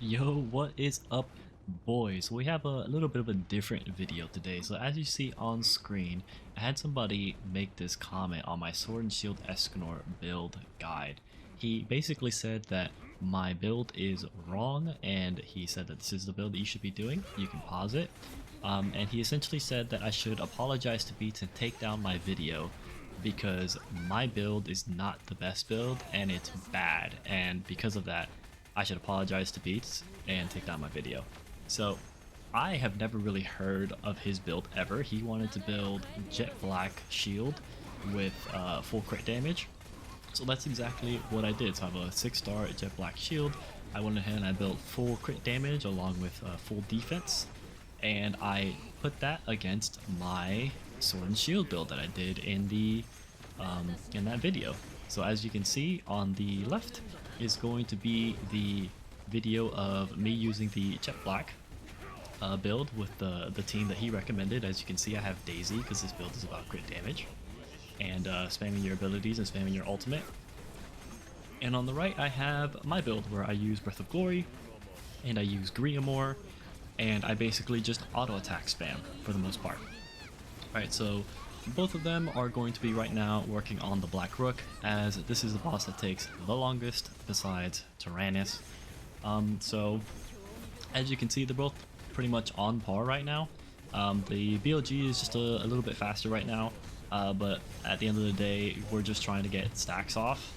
Yo, what is up, boys? We have a little bit of a different video today. So as you see on screen, I had somebody make this comment on my Sword and Shield Escanor build guide. He basically said that my build is wrong, and he said that this is the build that you should be doing. You can pause it. And he essentially said that I should apologize to Beats and take down my video because my build is not the best build and it's bad, and because of that I should apologize to Beats and take down my video. So I have never really heard of his build ever. He wanted to build Jet Black Shield with full crit damage. So that's exactly what I did. So I have a 6-star Jet Black Shield. I went ahead and I built full crit damage along with full defense. And I put that against my Sword and Shield build that I did in that video. So as you can see on the left is going to be the video of me using the Jet Black build with the team that he recommended. As you can see, I have Daisy because this build is about crit damage and spamming your abilities and spamming your ultimate. And on the right I have my build where I use Breath of Glory and I use Griamore, and I basically just auto attack spam for the most part. Alright, so both of them are going to be right now working on the Black Rook, as this is the boss that takes the longest besides Tyrannis. So as you can see, they're both pretty much on par right now. The BoG is just a little bit faster right now, but at the end of the day we're just trying to get stacks off.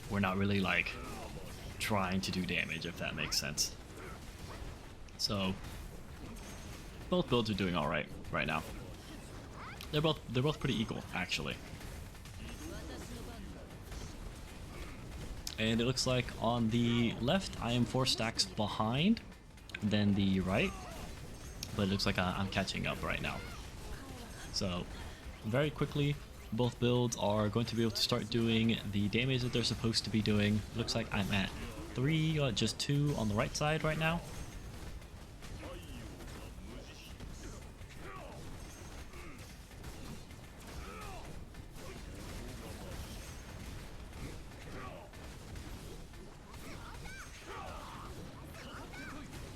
We're not really like trying to do damage, if that makes sense. So both builds are doing alright right now. They're both pretty equal, actually. And it looks like on the left I am 4 stacks behind than the right, but it looks like I'm catching up right now. So very quickly both builds are going to be able to start doing the damage that they're supposed to be doing. Looks like I'm at 3, just 2 on the right side right now.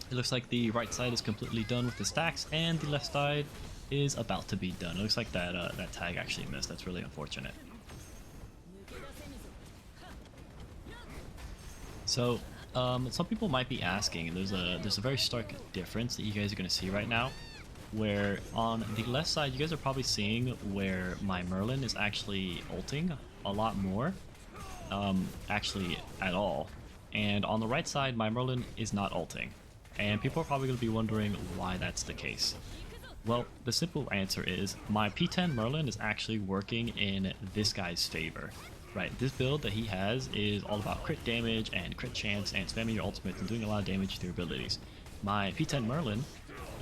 It looks like the right side is completely done with the stacks, and the left side is about to be done. It looks like that tag actually missed. That's really unfortunate. So some people might be asking, there's a very stark difference that you guys are going to see right now, where on the left side you guys are probably seeing where my Merlin is actually ulting a lot more, actually at all, and on the right side my Merlin is not ulting. And people are probably going to be wondering why that's the case. Well, the simple answer is my P10 Merlin is actually working in this guy's favor. Right, this build that he has is all about crit damage and crit chance and spamming your ultimate and doing a lot of damage with your abilities. My P10 Merlin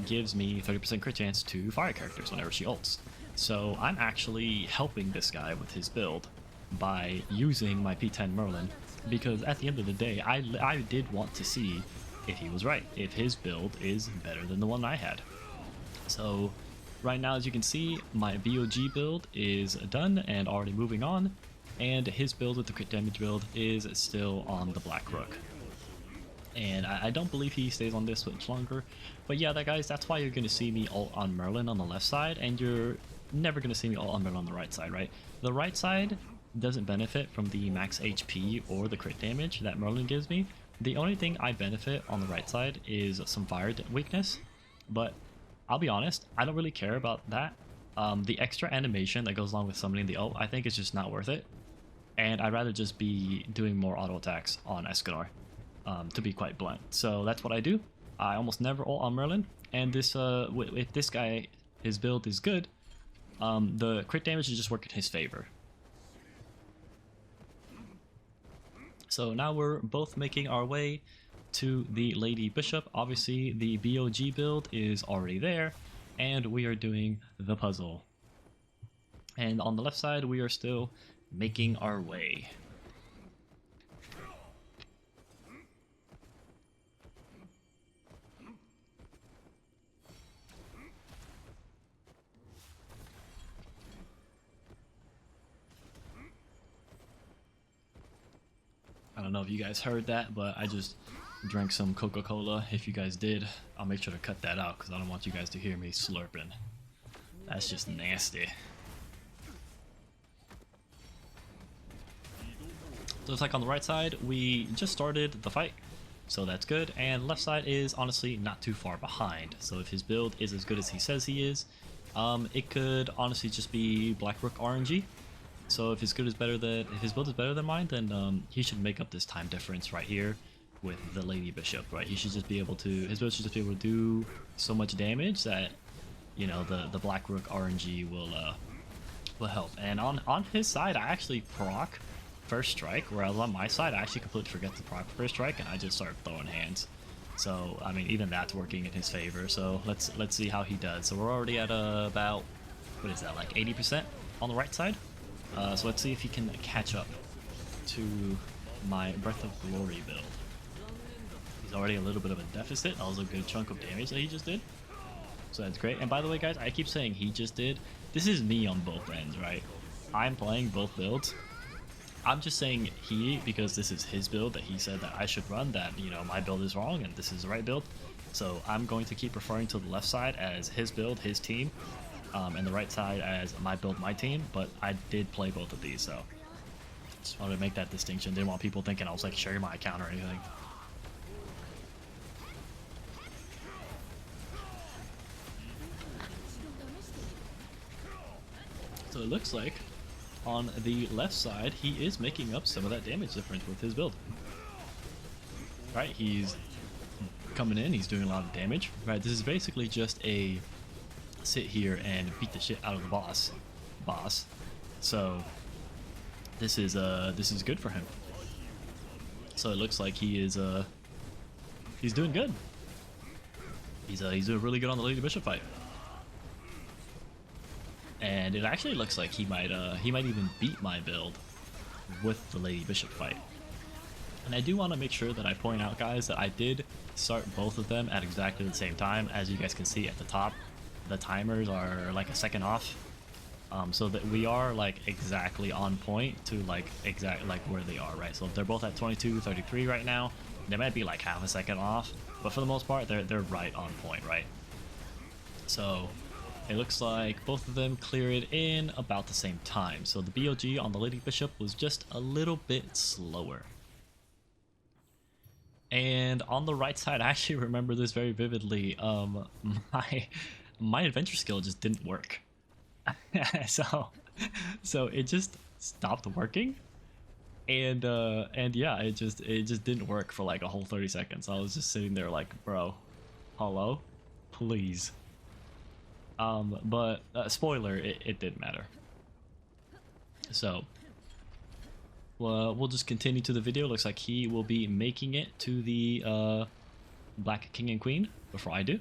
gives me 30% crit chance to fire characters whenever she ults. So I'm actually helping this guy with his build by using my P10 Merlin, because at the end of the day I did want to see if he was right, if his build is better than the one I had. So right now, as you can see, my BoG build is done and already moving on, and his build with the crit damage build is still on the Black Rook. And I don't believe he stays on this much longer, but yeah, guys, that's why you're going to see me ult on Merlin on the left side, and you're never going to see me ult on Merlin on the right side, right? The right side doesn't benefit from the max HP or the crit damage that Merlin gives me. The only thing I benefit on the right side is some fire weakness, but I'll be honest, I don't really care about that. The extra animation that goes along with summoning the ult, I think is just not worth it, and I'd rather just be doing more auto attacks on Escanor, to be quite blunt. So that's what I do. I almost never ult on Merlin, and this if this guy, his build is good, the crit damage is just working in his favor. So now we're both making our way to the Lady Bishop. Obviously the BoG build is already there, and we are doing the puzzle. And on the left side we are still making our way. I don't know if you guys heard that, but I just drank some Coca-Cola. If you guys did, I'll make sure to cut that out because I don't want you guys to hear me slurping. That's just nasty. So it's like on the right side, we just started the fight, so that's good. And left side is honestly not too far behind. So if his build is as good as he says he is, it could honestly just be Black Rook RNG. So if his build is better than mine, then he should make up this time difference right here with the Lady Bishop, right? He should just be able to, his build should just be able to do so much damage that, you know, the Black Rook RNG will help. And on his side, I actually proc first strike, whereas on my side, I actually completely forget to proc first strike, and I just start throwing hands. So I mean, even that's working in his favor. So let's see how he does. So we're already at about, what is that, like 80% on the right side. So let's see if he can catch up to my Breath of Glory build. He's already a little bit of a deficit. That was a good chunk of damage that he just did. So that's great. And by the way, guys, I keep saying he just did. This is me on both ends, right? I'm playing both builds. I'm just saying he, because this is his build that he said that I should run, that, you know, my build is wrong and this is the right build. So I'm going to keep referring to the left side as his build, his team, and the right side as my build, my team. But I did play both of these, so just wanted to make that distinction. Didn't want people thinking I was like sharing my account or anything. So it looks like on the left side, he is making up some of that damage difference with his build. Right, he's coming in, he's doing a lot of damage. Right, this is basically just a sit here and beat the shit out of the boss. So this is good for him. So it looks like he is he's doing good. He's doing really good on the Lady Bishop fight. And it actually looks like he might even beat my build with the Lady Bishop fight. And I do want to make sure that I point out, guys, that I did start both of them at exactly the same time. As you guys can see at the top, the timers are like a second off, so that we are like exactly on point to like where they are, right? So if they're both at 22:33 right now, they might be like half a second off, but for the most part, they're right on point, right? So it looks like both of them clear it in about the same time. So the BoG on the Lady Bishop was just a little bit slower. And on the right side, I actually remember this very vividly. My adventure skill just didn't work. so it just stopped working. And yeah, it just didn't work for like a whole 30 seconds. I was just sitting there like, bro, hello, please. But spoiler, it didn't matter. So we'll just continue to the video. Looks like he will be making it to the Black King and Queen before I do.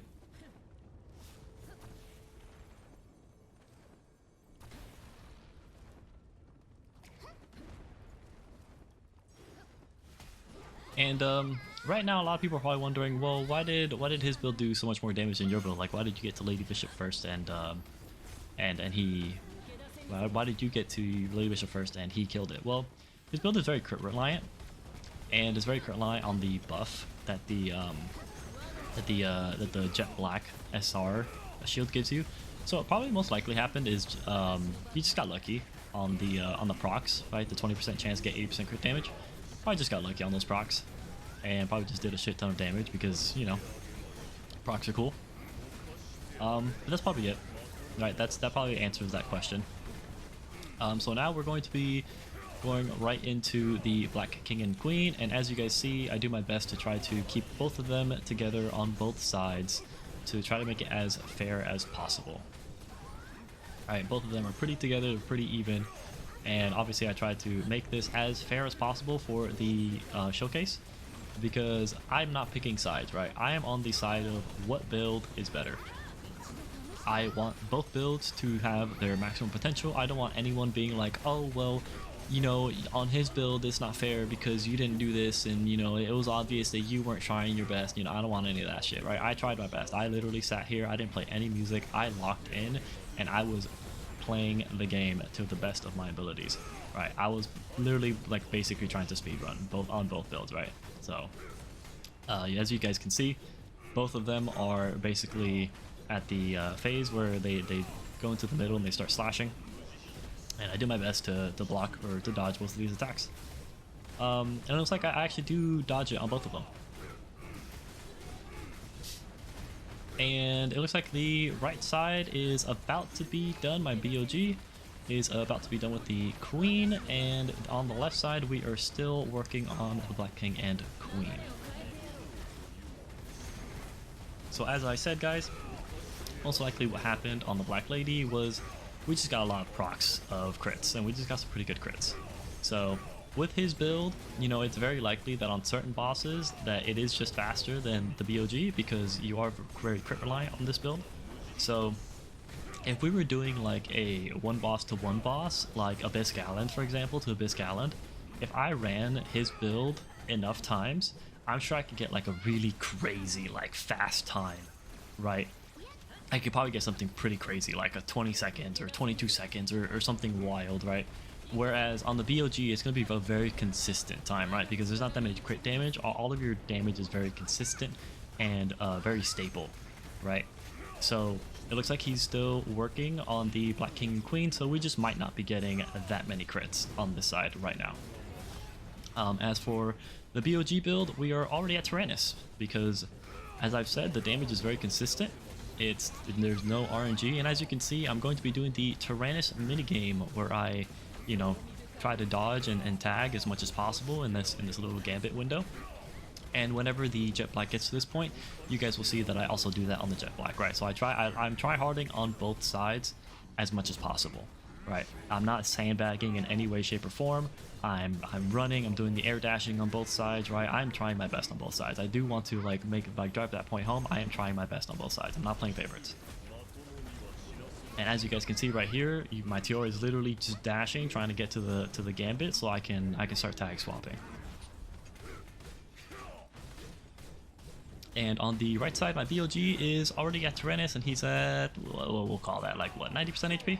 And right now, a lot of people are probably wondering, well, why did his build do so much more damage than your build? Like, why did you get to Lady Bishop first and he? Why did you get to Lady Bishop first and he killed it? Well, his build is very crit reliant, and is very crit reliant on the buff that the Jet Black SR shield gives you. So what probably most likely happened is he just got lucky on the procs, right? The 20% chance to get 80% crit damage. Probably just got lucky on those procs, and probably just did a shit ton of damage because, you know, procs are cool. But that's probably it, right? That probably answers that question. So now we're going to be going right into the Black King and Queen, and as you guys see, I do my best to try to keep both of them together on both sides to try to make it as fair as possible. Alright, both of them are pretty together, pretty even. And obviously I try to make this as fair as possible for the showcase, because I'm not picking sides, right? I am on the side of what build is better. I want both builds to have their maximum potential. I don't want anyone being like, oh, well, you know, on his build it's not fair because you didn't do this, and, you know, it was obvious that you weren't trying your best. You know, I don't want any of that shit, right? I tried my best. I literally sat here, I didn't play any music, I locked in, and I was playing the game to the best of my abilities, right? I was literally like basically trying to speedrun on both builds, right? So As you guys can see, both of them are basically at the phase where they go into the middle and they start slashing. And I do my best to block or to dodge both of these attacks. And it looks like I actually do dodge it on both of them. And it looks like the right side is about to be done. My BoG is about to be done with the queen, and on the left side we are still working on the Black King and queen. So as I said, guys, most likely what happened on the Black Lady was we just got a lot of procs of crits, and we just got some pretty good crits. So with his build, you know, it's very likely that on certain bosses that it is just faster than the BoG, because you are very crit reliant on this build. So if we were doing like a one boss to one boss, like Abyss Gallant for example to Abyss Gallant, if I ran his build enough times, I'm sure I could get like a really crazy like fast time, right? I could probably get something pretty crazy like a 20 seconds or 22 seconds or something wild, right? Whereas on the BoG, it's going to be a very consistent time, right? Because there's not that much crit damage. All of your damage is very consistent and very stable, right? So it looks like he's still working on the Black King and Queen, so we just might not be getting that many crits on this side right now. As for the BoG build, we are already at Tyrannis because, as I've said, the damage is very consistent. There's no RNG, and as you can see, I'm going to be doing the Tyrannis minigame where I, you know, try to dodge and tag as much as possible in this little gambit window. And whenever the Jet Black gets to this point, you guys will see that I also do that on the Jet Black, right? So I'm try-harding on both sides as much as possible, right? I'm not sandbagging in any way, shape, or form. I'm running, I'm doing the air dashing on both sides, right? I'm trying my best on both sides. I do want to like drive that point home. I am trying my best on both sides. I'm not playing favorites. And as you guys can see right here, my TR is literally just dashing, trying to get to the gambit, so I can start tag swapping. And on the right side, my BoG is already at Tyrannis, and he's at, we'll call that like what, 90% HP.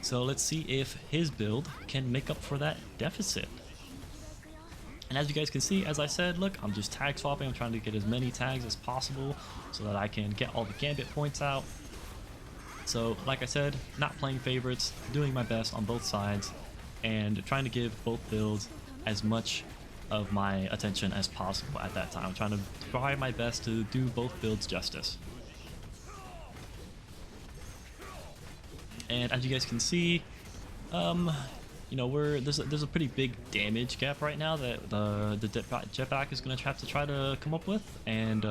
So let's see if his build can make up for that deficit. And as you guys can see, as I said, look, I'm just tag swapping. I'm trying to get as many tags as possible so that I can get all the gambit points out. So like I said, not playing favorites, doing my best on both sides, and trying to give both builds as much of my attention as possible at that time. I'm trying to try my best to do both builds justice. And as you guys can see, you know, there's a pretty big damage gap right now that the Jetpack is gonna have to try to come up with, and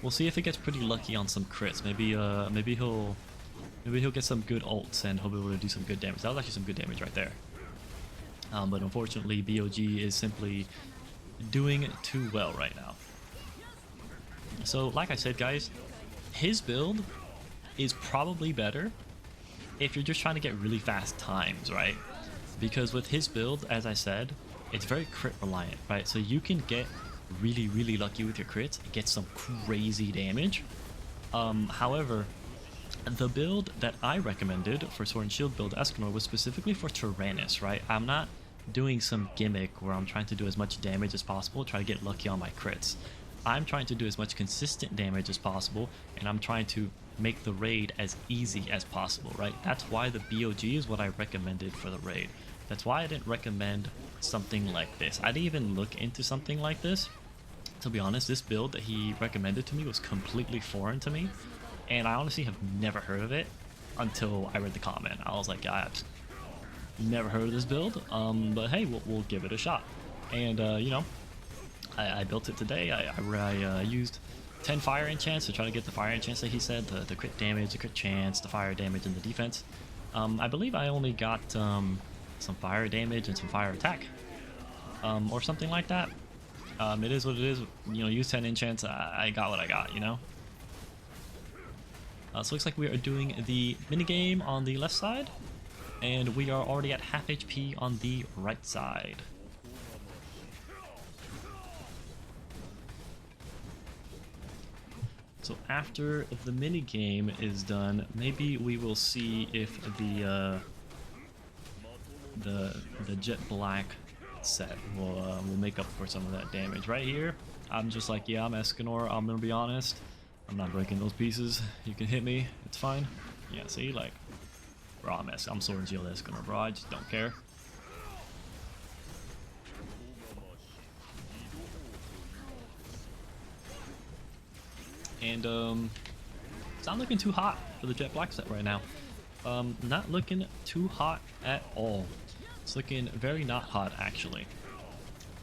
we'll see if it gets pretty lucky on some crits. Maybe he'll get some good ults and he'll be able to do some good damage. That was actually some good damage right there. But unfortunately, BoG is simply doing too well right now. So like I said, guys, his build is probably better if you're just trying to get really fast times, right? Because with his build, as I said, it's very crit reliant, right? So you can get really, really lucky with your crits and get some crazy damage. However, the build that I recommended for Sword and Shield build Escanor was specifically for Tyrannis, right? I'm not doing some gimmick where I'm trying to do as much damage as possible, try to get lucky on my crits. I'm trying to do as much consistent damage as possible, and I'm trying to make the raid as easy as possible, right? That's why the BoG is what I recommended for the raid. That's why I didn't recommend something like this. I didn't even look into something like this. To be honest, this build that he recommended to me was completely foreign to me, and I honestly have never heard of it until I read the comment. I was like, I've never heard of this build, but hey, we'll give it a shot. And you know, I built it today. I used 10 fire enchants to try to get the fire enchants that he said, the crit damage, the crit chance, the fire damage, and the defense. I believe I only got some fire damage and some fire attack, or something like that. It is what it is. You know, use 10 enchants. I got what I got, you know. So it looks like we are doing the minigame on the left side, and we are already at half HP on the right side. So after the minigame is done, maybe we will see if the Jet Black set will make up for some of that damage. Right here, I'm just like, yeah, I'm Escanor. I'm gonna be honest. I'm not breaking those pieces. You can hit me. It's fine. Yeah, see, like, bro, I'm Sword and Shield Escanor, bro. I just don't care. And it's not looking too hot for the Jet Black set right now. Not looking too hot at all. It's looking very not hot actually.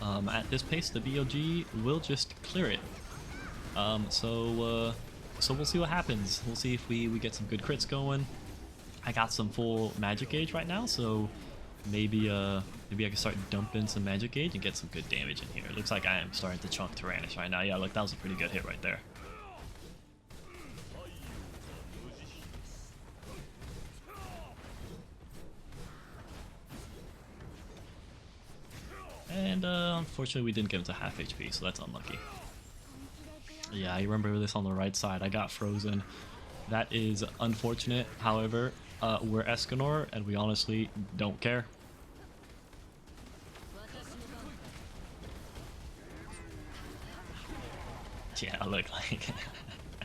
At this pace, the BoG will just clear it. So we'll see what happens. We'll see if we get some good crits going. I got some full magic gauge right now, so maybe I can start dumping some magic gauge and get some good damage in here. It looks like I am starting to chunk Tyrannis right now. Yeah, look, that was a pretty good hit right there. And unfortunately we didn't get him to half HP, so that's unlucky. Yeah, I remember this on the right side. I got frozen. That is unfortunate. However, we're Escanor and we honestly don't care. Yeah, look, like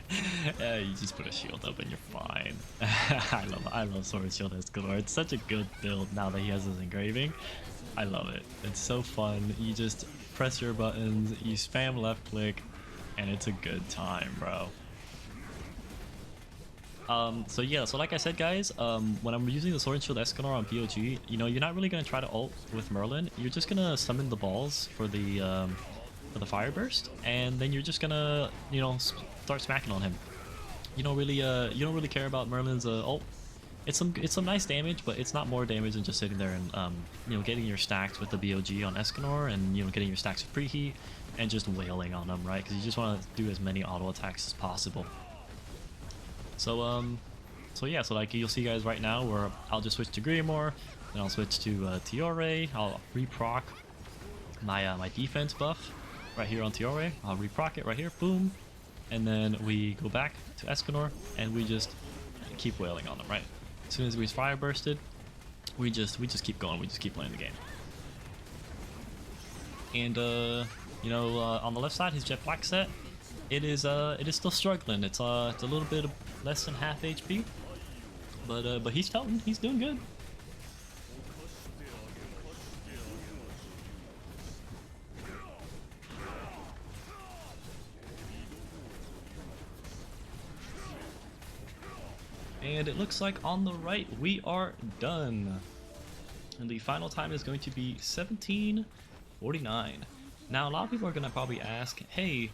you just put a shield up and you're fine. I love Sword Shield Escanor. It's such a good build now that he has his engraving. I love it. It's so fun. You just press your buttons, you spam left click, and it's a good time, bro. So yeah, so like I said, guys, when I'm using the Sword and Shield Escanor on BoG, you know, you're not really gonna try to ult with Merlin. You're just gonna summon the balls for the fire burst, and then you're just gonna, you know, start smacking on him. You don't really care about Merlin's ult. It's some nice damage, but it's not more damage than just sitting there and you know, getting your stacks with the BoG on Escanor, and you know, getting your stacks with preheat and just wailing on them, right? Because you just want to do as many auto attacks as possible. So yeah, so like you'll see guys right now where I'll just switch to Grimoire, then I'll switch to Tiore. I'll reproc my defense buff right here on Tiore. I'll reproc it right here, boom, and then we go back to Escanor and we just keep wailing on them, right? As soon as we fire bursted, we just keep going. We just keep playing the game. And you know, on the left side, his Jet Black set, it is still struggling. It's a little bit less than half HP, but he's toting. He's doing good. And it looks like on the right we are done. And the final time is going to be 17:49. Now a lot of people are gonna probably ask, hey,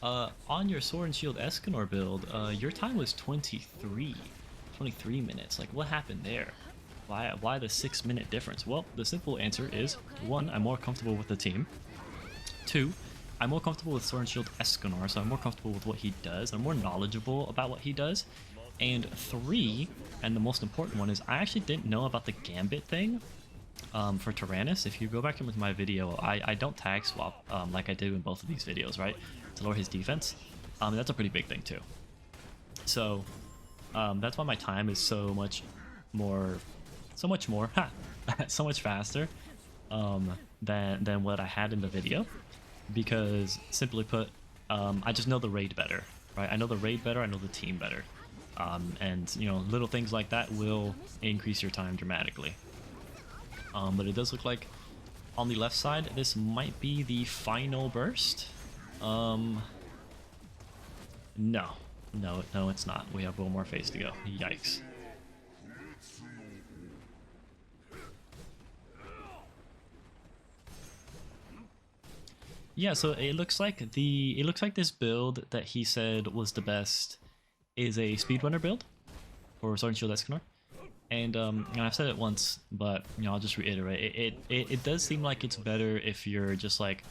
on your Sword and Shield Escanor build, your time was 23 minutes. Like, what happened there? Why the 6-minute difference? Well, the simple answer is, 1, I'm more comfortable with the team. 2, I'm more comfortable with Sword and Shield Escanor, so I'm more comfortable with what he does. I'm more knowledgeable about what he does. And 3, and the most important one, is I actually didn't know about the Gambit thing for Tyrannis. If you go back into my video, I don't tag swap like I do in both of these videos, right? To lower his defense. That's a pretty big thing too. So that's why my time is so much faster than what I had in the video. Because simply put, I just know the raid better, right? I know the raid better, I know the team better. And you know, little things like that will increase your time dramatically. But it does look like on the left side, this might be the final burst. No, it's not. We have one more phase to go. Yikes. Yeah, so it looks like this build that he said was the best is a speedrunner build for Sword and Shield Escanor. And I've said it once, but you know, I'll just reiterate. It does seem like it's better if you're just like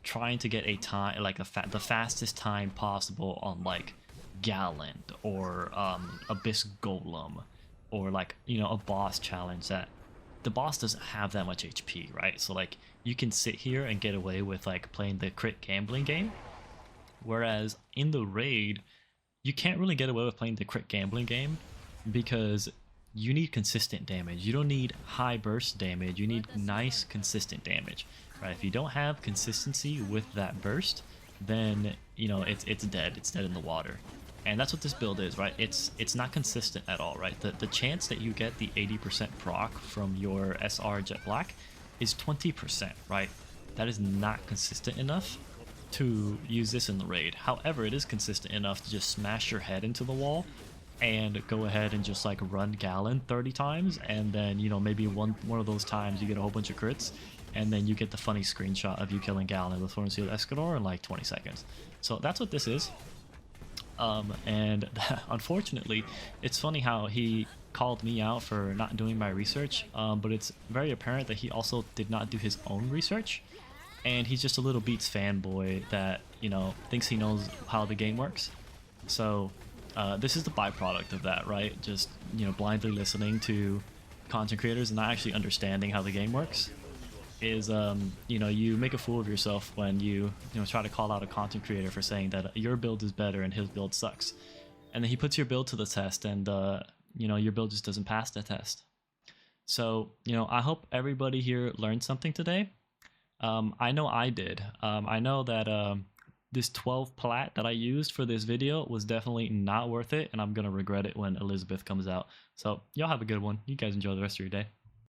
trying to get a time, like the fastest time possible on like Gallant or Abyss Golem, or like, you know, a boss challenge that the boss doesn't have that much HP, right? So like you can sit here and get away with like playing the crit gambling game, whereas in the raid you can't really get away with playing the crit gambling game because you need consistent damage. You don't need high burst damage. You need nice consistent damage, right? If you don't have consistency with that burst, then you know it's dead. It's dead in the water. And that's what this build is, right? It's not consistent at all, right? The chance that you get the 80% proc from your SR Jet Black is 20%, right? That is not consistent enough to use this in the raid. However, it is consistent enough to just smash your head into the wall and go ahead and just like run Gallon 30 times, and then you know maybe one of those times you get a whole bunch of crits, and then you get the funny screenshot of you killing Gallon with Sword and Shield Escanor in like 20 seconds. So that's what this is. And unfortunately, it's funny how he called me out for not doing my research, but it's very apparent that he also did not do his own research, and he's just a little Beats fanboy that, you know, thinks he knows how the game works. So this is the byproduct of that, right? Just, you know, blindly listening to content creators and not actually understanding how the game works. Is you know, you make a fool of yourself when you know, try to call out a content creator for saying that your build is better and his build sucks, and then he puts your build to the test, and you know, your build just doesn't pass the test. So you know, I hope everybody here learned something today. I know I did. I know that this 12 plat that I used for this video was definitely not worth it, and I'm gonna regret it when Elizabeth comes out. So y'all have a good one. You guys enjoy the rest of your day.